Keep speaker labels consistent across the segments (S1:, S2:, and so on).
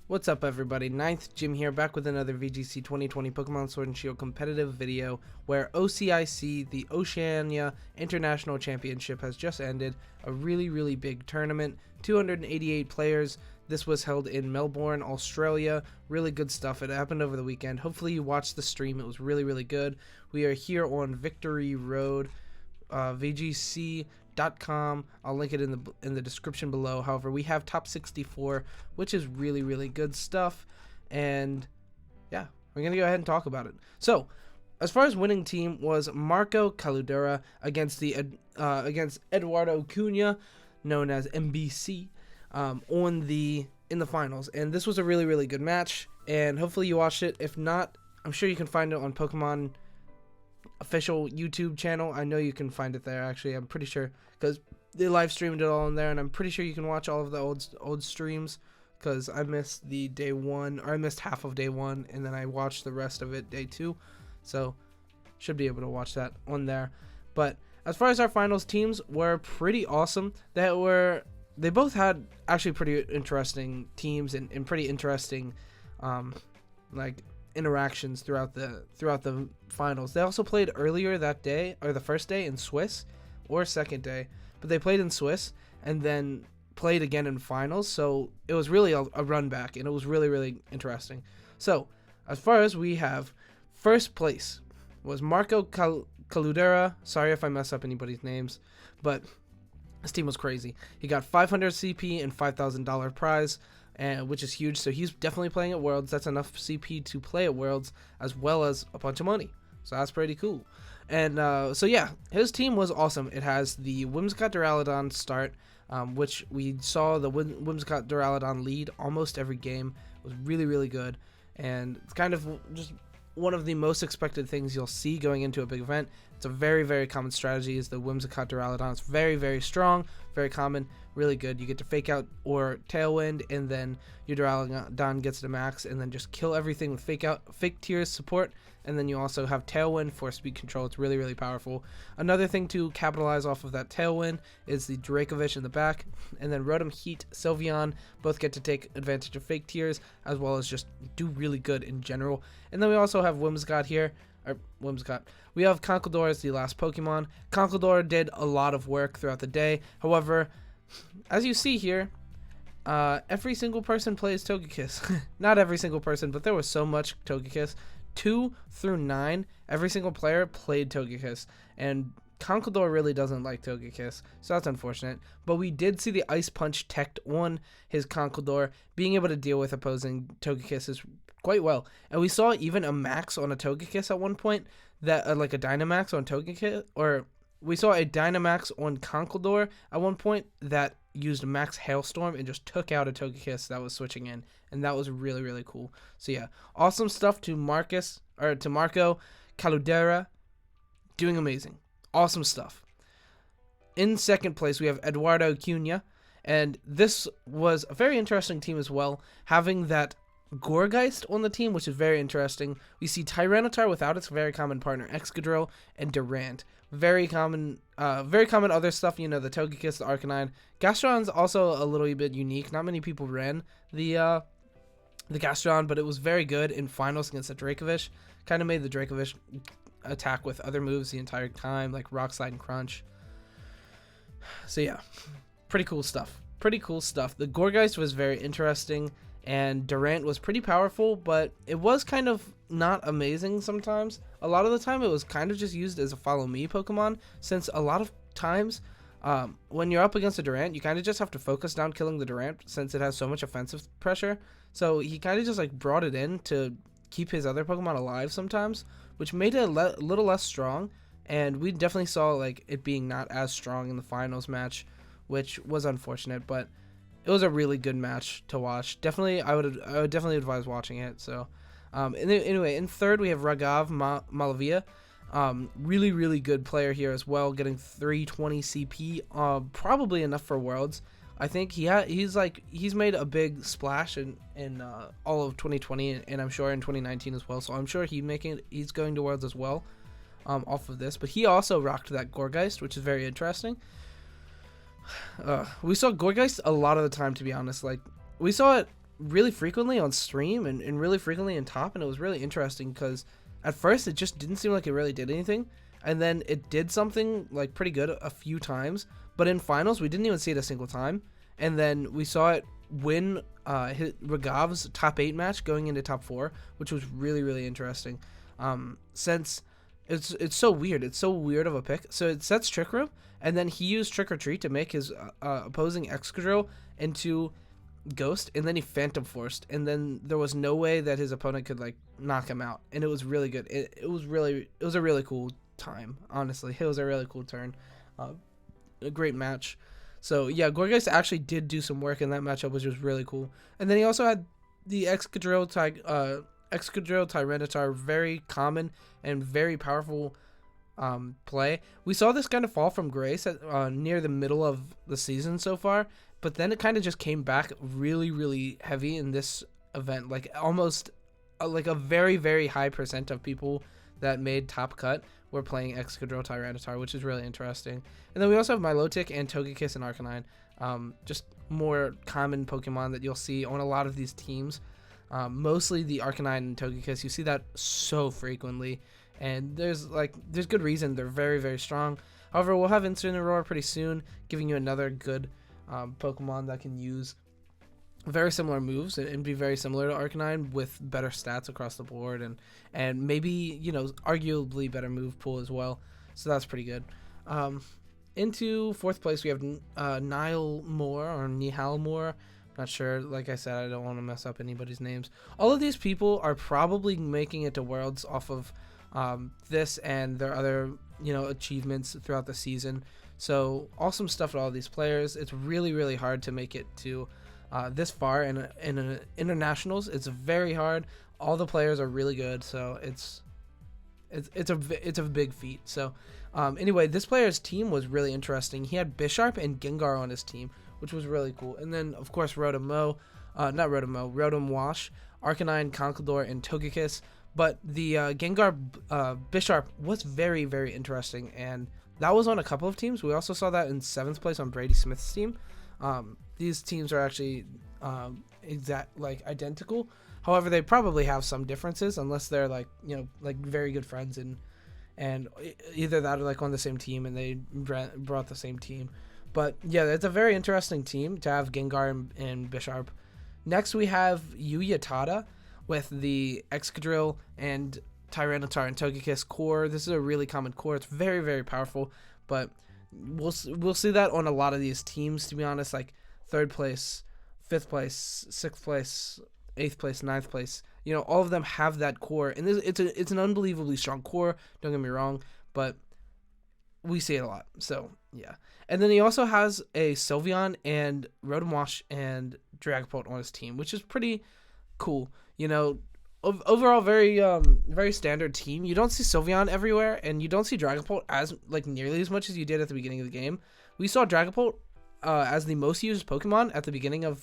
S1: What's up, everybody? Ninth Jim here, back with another VGC 2020 Pokemon Sword and Shield competitive video where OCIC, the Oceania International Championship, has just ended. A really big tournament, 288 players. This was held in Melbourne, Australia. Really good stuff. It happened over the weekend. Hopefully you watched the stream. It was really good. We are here on Victory Road, VGC.com. I'll link it in the description below. However, we have top 64, which is really good stuff, and yeah, we're gonna go ahead and talk about it. So as far as winning team was Marco Caludera against against Eduardo Cunha, known as MBC, in the finals, and this was a really good match, and hopefully you watched it. If not, I'm sure you can find it on Pokemon official YouTube channel. I know you can find it there, actually. I'm pretty sure, because they live streamed it all in there, and I'm pretty sure you can watch all of the old streams, because I missed the day one, or I missed half of day one, and then I watched the rest of it day two, so should be able to watch that on there. But as far as our finals, teams were pretty awesome. They both had actually pretty interesting teams and pretty interesting like interactions throughout the finals. They also played earlier that day, or the first day in Swiss, or second day, but they played in Swiss and then played again in finals, so it was really a run back, and it was really interesting. So as far as we have, first place was Marco Caludera. Sorry if I mess up anybody's names, but this team was crazy. He got 500 CP and $5,000 prize, which is huge. So he's definitely playing at Worlds. That's enough CP to play at Worlds, as well as a bunch of money. So that's pretty cool. And so yeah, his team was awesome. It has the Whimsicott Duraludon start, which we saw the Whimsicott Duraludon lead almost every game. It was really good, and it's kind of just one of the most expected things you'll see going into a big event. It's a very common strategy, is the Whimsicott Duraludon. It's very strong, very common, really good. You get to fake out or tailwind, and then your Duraludon gets to max, and then just kill everything with fake tears support, and then you also have tailwind for speed control. It's really powerful. Another thing to capitalize off of that tailwind is the Dracovish in the back, and then Rotom-heat, Sylveon both get to take advantage of fake tears, as well as just do really good in general. And then we also have Whimsicott here. We have Conkeldurr as the last Pokemon. Conkeldurr did a lot of work throughout the day. However, as you see here, every single person plays Togekiss. Not every single person, but there was so much Togekiss. 2 through 9, every single player played Togekiss, and Conkeldurr really doesn't like Togekiss, so that's unfortunate. But we did see the Ice Punch teched on his Conkeldurr, being able to deal with opposing Togekisses quite well. And we saw even a max on a Togekiss at one point, that like a Dynamax on Togekiss, or we saw a Dynamax on Conkeldurr at one point that used Max Hailstorm and just took out a Togekiss that was switching in, and that was really cool. So yeah, awesome stuff to Marco Caludera, doing amazing. Awesome stuff. In second place, we have Eduardo Cunha, and this was a very interesting team as well, having that Gourgeist on the team, which is very interesting. We see Tyranitar without its very common partner Excadrill, and Durant. Very common other stuff, you know, the Togekiss, the Arcanine. Gastron's also a little bit unique. Not many people ran the Gastron, but it was very good in finals against the Dracovish. Kind of made the Dracovish attack with other moves the entire time, like Rock Slide and Crunch. So yeah, pretty cool stuff. The Gourgeist was very interesting, and Durant was pretty powerful, but it was kind of not amazing sometimes. A lot of the time it was kind of just used as a follow me Pokemon, since a lot of times when you're up against a Durant, you kind of just have to focus down killing the Durant, since it has so much offensive pressure. So he kind of just like brought it in to keep his other Pokemon alive sometimes, which made it a little less strong, and we definitely saw like it being not as strong in the finals match, which was unfortunate, but it was a really good match to watch. Definitely, I would definitely advise watching it. So, anyway, in third we have Ragav Malavia, really good player here as well, getting 320 CP, probably enough for Worlds. I think he's made a big splash in all of 2020, and I'm sure in 2019 as well. So I'm sure he's going to Worlds as well, off of this. But he also rocked that Gourgeist, which is very interesting. We saw Gourgeist a lot of the time, to be honest. Like, we saw it really frequently on stream and really frequently in top, and it was really interesting because at first it just didn't seem like it really did anything, and then it did something like pretty good a few times, but in finals we didn't even see it a single time, and then we saw it win Regav's top 8 match going into top 4, which was really, really interesting. Since it's so weird. It's so weird of a pick. So it sets Trick Room, and then he used Trick or Treat to make his opposing Excadrill into Ghost, and then he Phantom Forced, and then there was no way that his opponent could like knock him out, and it was really good. It was a really cool time, honestly. It was a really cool turn. A great match. So yeah, Gorgeist actually did do some work in that matchup, which was really cool. And then he also had the Excadrill Tyranitar, very common and very powerful play. We saw this kind of fall from grace at near the middle of the season so far, but then it kind of just came back really, really heavy in this event. Like almost like a very, very high percent of people that made top cut were playing Excadrill Tyranitar, which is really interesting. And then we also have Milotic and Togekiss and Arcanine. Just more common Pokemon that you'll see on a lot of these teams. Mostly the Arcanine and Togekiss. You see that so frequently. And there's good reason. They're very, very strong. However, we'll have Incineroar pretty soon, giving you another good Pokemon that can use very similar moves and be very similar to Arcanine with better stats across the board and maybe, you know, arguably better move pool as well. So that's pretty good. Into 4th place, we have Nihal Moore. Not sure. Like I said, I don't want to mess up anybody's names. All of these people are probably making it to Worlds off of this and their other, you know, achievements throughout the season. So awesome stuff to all these players. It's really, really hard to make it to this far in internationals. It's very hard. All the players are really good, so it's a big feat. So anyway, this player's team was really interesting. He had Bisharp and Gengar on his team, which was really cool. And then of course Rotom-wash, Arcanine, Conkeldurr, and Togekiss. But the Gengar Bisharp was very, very interesting, and that was on a couple of teams. We also saw that in 7th place on Brady Smith's team. These teams are actually identical. However, they probably have some differences unless they're like, you know, like very good friends and either that or like on the same team and they brought the same team. But yeah, it's a very interesting team to have Gengar and Bisharp. Next, we have Uyatada with the Excadrill and Tyranitar and Togekiss core. This is a really common core. It's very, very powerful, but we'll see that on a lot of these teams, to be honest. Like 3rd place, 5th place, 6th place, 8th place, 9th place. You know, all of them have that core, and it's an unbelievably strong core. Don't get me wrong, but we see it a lot. So yeah, and then he also has a Sylveon and Rotom-wash and Dragapult on his team, which is pretty cool. You know, overall very standard team. You don't see Sylveon everywhere, and you don't see Dragapult as like nearly as much as you did at the beginning of the game. We saw Dragapult as the most used Pokemon at the beginning of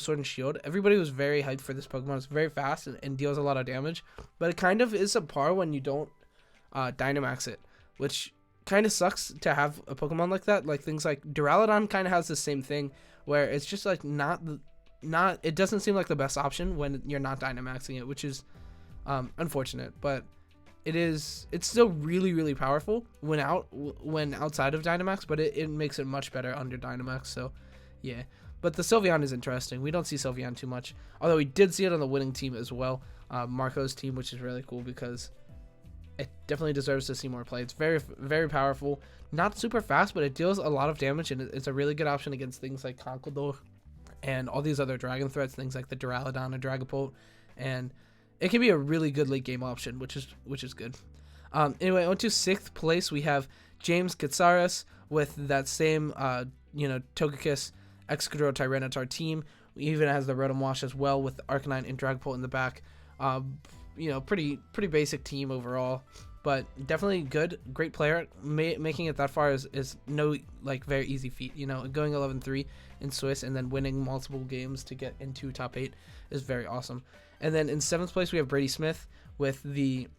S1: Sword and Shield. Everybody was very hyped for this Pokemon. It's very fast and deals a lot of damage, but it kind of is subpar when you don't Dynamax it, which kind of sucks to have a Pokemon like that. Like things like Duraludon kind of has the same thing where it's just like not it doesn't seem like the best option when you're not Dynamaxing it, which is unfortunate, but it's still really, really powerful when outside of Dynamax, but it makes it much better under Dynamax. So yeah, but the Sylveon is interesting. We don't see Sylveon too much, although we did see it on the winning team as well, Marco's team, which is really cool because it definitely deserves to see more play. It's very, very powerful, not super fast, but it deals a lot of damage, and it's a really good option against things like Conkeldurr and all these other dragon threats, things like the Duraludon and Dragapult, and it can be a really good late game option, which is good. Anyway, on to 6th place, we have James Katsaris with that same Togekiss, Excadrill, Tyranitar team. He even has the Rotom-wash as well with Arcanine and Dragapult in the back. Pretty basic team overall, but definitely great player. Making it that far is no like very easy feat. You know, going 11-3 in Swiss and then winning multiple games to get into top 8 is very awesome. And then in 7th place we have Brady Smith with the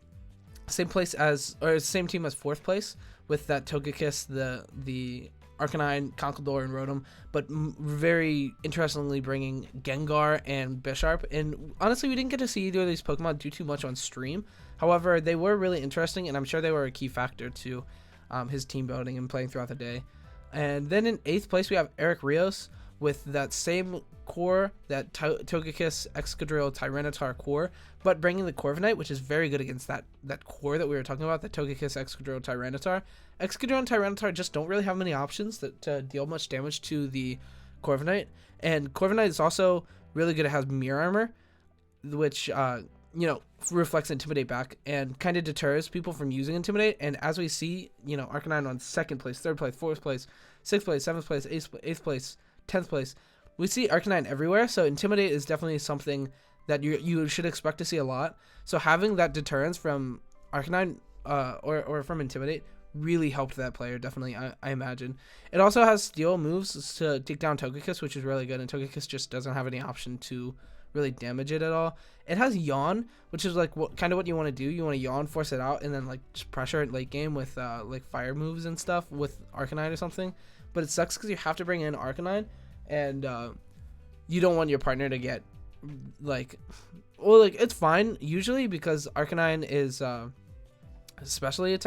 S1: same team as 4th place with that Togekiss, the Arcanine, Conkeldurr, and Rotom, but very interestingly bringing Gengar and Bisharp. And honestly, we didn't get to see either of these Pokemon do too much on stream. However, they were really interesting, and I'm sure they were a key factor to his team building and playing throughout the day. And then in 8th place, we have Eric Rios with that same core, that Togekiss, Excadrill, Tyranitar core, but bringing the Corviknight, which is very good against that core that we were talking about, the Togekiss, Excadrill, Tyranitar. Excadrill and Tyranitar just don't really have many options to deal much damage to the Corviknight, and Corviknight is also really good. It has Mirror Armor, which reflects Intimidate back and kind of deters people from using Intimidate. And as we see, Arcanine on 2nd place, 3rd place, 4th place, 6th place, 7th place, 8th place, 10th place. We see Arcanine everywhere, so Intimidate is definitely something that you should expect to see a lot. So having that deterrence from Arcanine or from Intimidate really helped that player, definitely, I imagine. It also has Steel moves to take down Togekiss, which is really good, and Togekiss just doesn't have any option to really damage it at all. It has Yawn, which is like kind of what you want to do. You want to Yawn, force it out, and then like just pressure it late game with like fire moves and stuff with Arcanine or something. But it sucks because you have to bring in Arcanine, and you don't want your partner to get it's fine usually because Arcanine is especially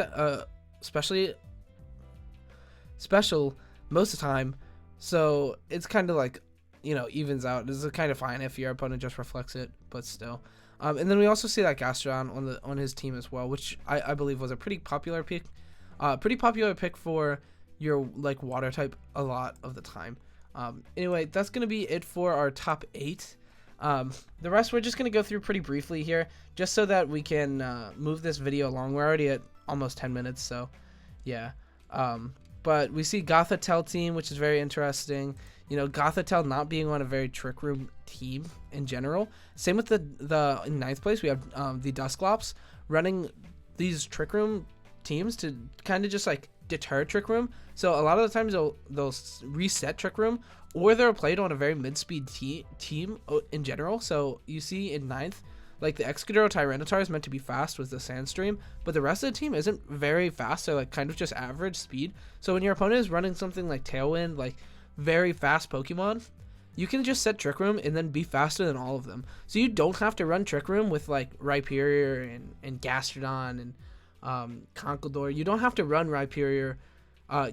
S1: special most of the time, so it's kind of like evens out. This is kind of fine if your opponent just reflects it, but still. And then we also see that Gastrodon on his team as well, which I believe was a pretty popular pick for your like water type a lot of the time. Anyway, that's gonna be it for our top 8. The rest we're just gonna go through pretty briefly here, just so that we can move this video along. We're already at almost 10 minutes, so yeah. But we see Gothitelle team, which is very interesting. Gothitelle not being on a very Trick Room team in general. Same with the in 9th place, we have the Dusclops running these Trick Room teams to kind of just like deter Trick Room. So a lot of the times they'll reset Trick Room, or they're played on a very mid-speed team in general. So you see in 9th, like the Excadrill Tyranitar is meant to be fast with the Sandstream, but the rest of the team isn't very fast. They're like kind of just average speed. So when your opponent is running something like Tailwind, like very fast Pokemon, you can just set Trick Room and then be faster than all of them. So you don't have to run Trick Room with like Rhyperior and Gastrodon and Conkeldurr. You don't have to run Rhyperior.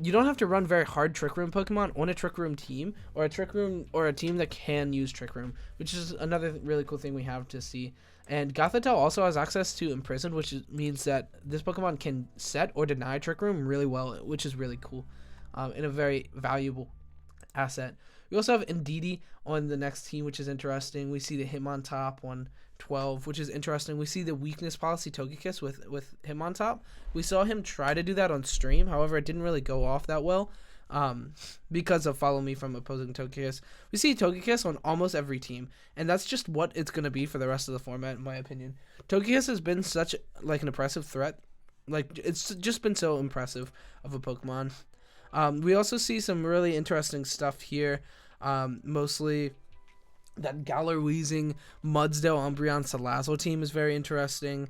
S1: You don't have to run very hard Trick Room Pokemon on a Trick Room team, or a team that can use Trick Room, which is another really cool thing we have to see. And Gothitelle also has access to Imprison, which means that this Pokemon can set or deny Trick Room really well, which is really cool, and a very valuable asset. We also have Indeedee on the next team, which is interesting. We see the Hitmontop on 12, which is interesting. We see the weakness policy Togekiss with Hitmontop. We saw him try to do that on stream. However, it didn't really go off that well because of Follow Me from opposing Togekiss. We see Togekiss on almost every team, and that's just what it's going to be for the rest of the format, in my opinion. Togekiss has been such like an impressive threat. Like, it's just been so impressive of a Pokemon. We also see some really interesting stuff here. Mostly that Galar-Weezing, Mudsdale, Umbreon, Salazzle team is very interesting.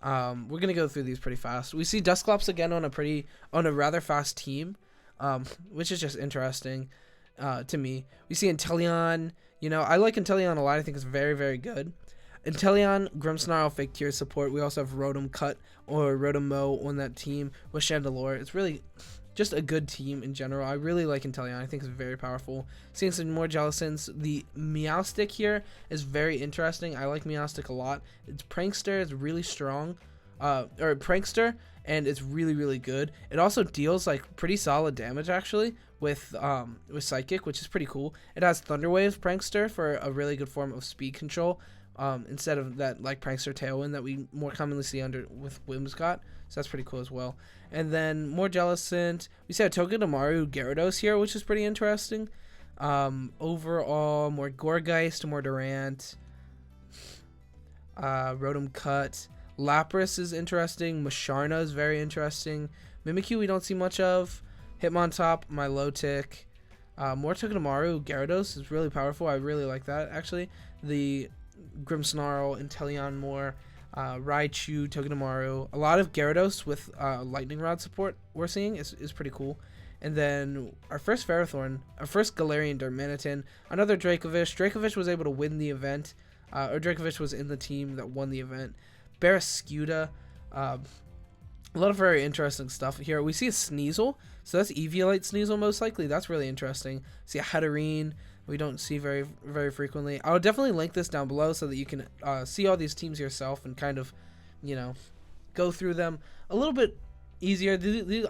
S1: We're going to go through these pretty fast. We see Dusclops again on a rather fast team, which is just interesting to me. We see Inteleon. I like Inteleon a lot. I think it's very, very good. Inteleon, Grimmsnarl, Fake Tears support. We also have Rotom Cut or Rotom-Mow on that team with Chandelure. It's really just a good team in general. I really like Inteleon. I think it's very powerful. Seeing some more Jellicents. The Meowstic here is very interesting. I like Meowstic a lot. It's Prankster. It's really strong. Prankster, and it's really, really good. It also deals like pretty solid damage actually with Psychic, which is pretty cool. It has Thunder Wave Prankster for a really good form of speed control. Instead of that like Prankster Tailwind that we more commonly see with Whimsicott. So that's pretty cool as well. And then more Jellicent. We see a Togedemaru Gyarados here, which is pretty interesting. Overall, more Gourgeist, more Durant. Rotom Cut. Lapras is interesting. Musharna is very interesting. Mimikyu we don't see much of. Hitmontop, Milotic. More Togedemaru Gyarados is really powerful. I really like that actually. The Grimmsnarl, Inteleon more, Raichu, Togedemaru. A lot of Gyarados with Lightning Rod support we're seeing is pretty cool. And then our first Ferrothorn, our first Galarian Darmanitan, another Dracovish. Dracovish was able to win the event, or Dracovish was in the team that won the event. Barrascuda, a lot of very interesting stuff here. We see a Sneasel, so that's Eviolite Sneasel most likely. That's really interesting. See a Hatterene, we don't see very frequently. I'll definitely link this down below so that you can see all these teams yourself and kind of, you know, go through them a little bit easier.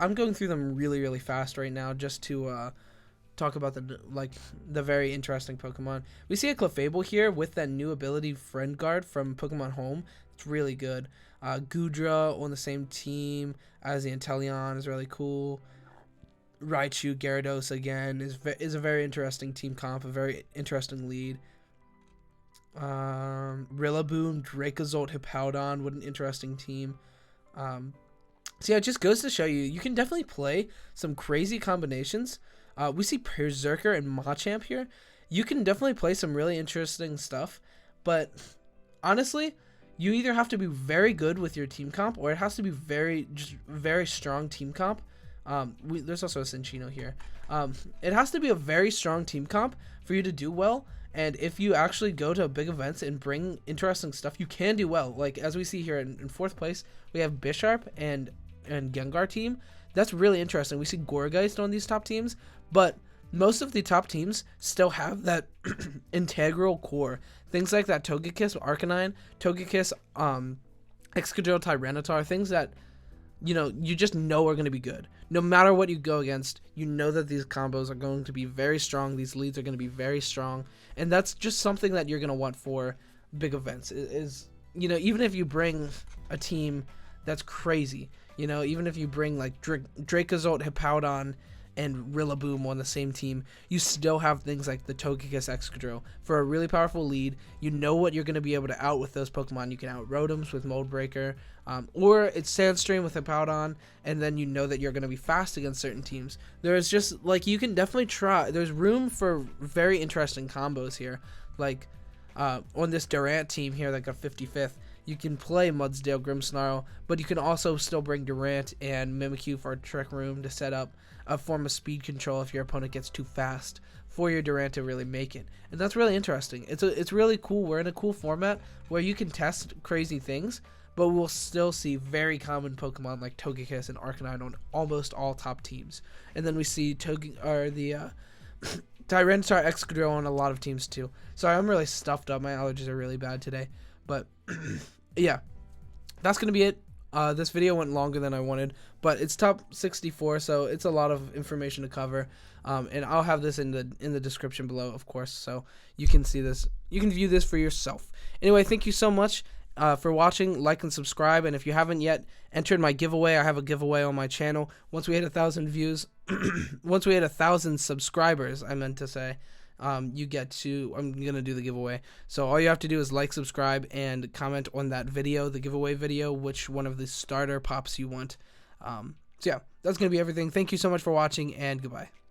S1: I'm going through them really fast right now just to talk about the very interesting Pokemon. We see a Clefable here with that new ability Friend Guard from Pokemon Home. It's really good. Goodra on the same team as the Inteleon is really cool. Raichu, Gyarados again is a very interesting team comp, a very interesting lead. Rillaboom, Dracozolt, Hippowdon, what an interesting team. So yeah, it just goes to show you can definitely play some crazy combinations. We see Berserker and Machamp here. You can definitely play some really interesting stuff, but honestly, you either have to be very good with your team comp, or it has to be very strong team comp. There's also a Cinccino here. It has to be a very strong team comp for you to do well. And if you actually go to big events and bring interesting stuff, you can do well. Like as we see here in fourth place, we have Bisharp and Gengar team. That's really interesting. We see Gourgeist on these top teams, but most of the top teams still have that integral core. Things like that Togekiss, Arcanine, Togekiss, Excadrill, Tyranitar, things that you just know are going to be good. No matter what you go against, you know that these combos are going to be very strong. These leads are going to be very strong. And that's just something that you're going to want for big events. Even if you bring a team that's crazy, even if you bring like Dracozolt, Hippowdon, and Rillaboom on the same team, you still have things like the Togekiss, Excadrill for a really powerful lead. You know what you're going to be able to out with those Pokemon. You can out Rotoms with Mold Breaker, or it's Sandstream with Hippowdon, and then you know that you're going to be fast against certain teams. There's just you can definitely try. There's room for very interesting combos here. Like on this Durant team here that got 55th, you can play Mudsdale, Grimmsnarl, but you can also still bring Durant and Mimikyu for a Trick Room to set up a form of speed control if your opponent gets too fast for your Durant to really make it. And that's really interesting. It's really cool. We're in a cool format where you can test crazy things, but we'll still see very common Pokemon like Togekiss and Arcanine on almost all top teams. And then we see Tyranitar, Excadrill on a lot of teams too. Sorry, I'm really stuffed up. My allergies are really bad today. But yeah, that's going to be it. This video went longer than I wanted, but it's top 64, so it's a lot of information to cover. And I'll have this in the description below, of course, so you can see this. You can view this for yourself. Anyway, thank you so much for watching. Like and subscribe, and if you haven't yet entered my giveaway, I have a giveaway on my channel. Once we hit 1,000 views, once we hit 1,000 subscribers, I meant to say, I'm gonna do the giveaway. So all you have to do is like, subscribe, and comment on that video, the giveaway video, which one of the starter pops you want. So yeah, that's gonna be everything. Thank you so much for watching, and goodbye.